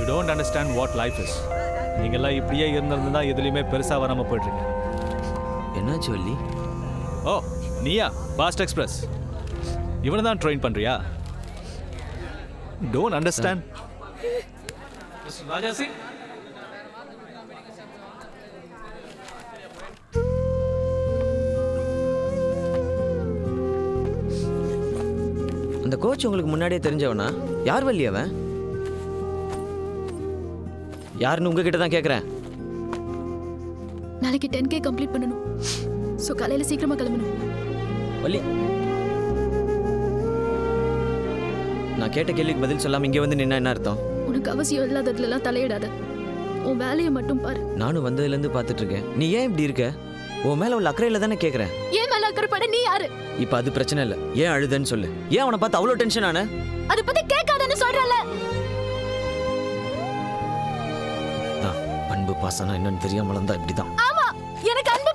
Don't understand what life is. நீங்கள்லாம் இப்படியே இருந்திருந்தா எதுலையுமே பெருசாக வராமல் போயிட்டுருக்கீங்க. என்னாச்சு வள்ளி? ஓ நீயா? ஃபாஸ்ட் எக்ஸ்பிரஸ் இவனை தான் ட்ரெயின் பண்ணுறியா? Don't understand. ராஜா சிங், அந்த கோச் உங்களுக்கு முன்னாடியே தெரிஞ்சவனா? யார் வள்ளி அவன்? யாருன்னு உங்ககிட்ட தான் கேட்குறேன். நாளைக்கு 10K கம்ப்ளீட் பண்ணணும். ஸோ காலையில் சீக்கிரமாக கிளம்பணும். வள்ளி, நான் கேட்ட கேள்விக்கு பதில் சொல்லாமல் இங்கே வந்து நின்னா என்ன அர்த்தம்? உனக்கு அவசியம் இல்லாததுலலாம் தலையிடாத. உன் வேலையை மட்டும் பாரு. நானும் வந்ததுலேருந்து பார்த்துட்டு இருக்கேன். நீ ஏன் இப்படி இருக்க? உன் மேலே உள்ள அக்கறையில் தானே கேட்குறேன். ஏன் மேல அக்கறைப்பட நீ யாரு? இப்போ அது பிரச்சனை இல்லை. ஏன் அழுதுன்னு சொல்லு. ஏன் அவனை பார்த்து அவ்வளோ டென்ஷன் ஆன? அதை பத்தி கேட்காதன்னு சொல்றல. அன்பு பாசனா என்னன்னு தெரியாம வளர்ந்தா இப்படிதான். ஆமா, எனக்கு அன்பு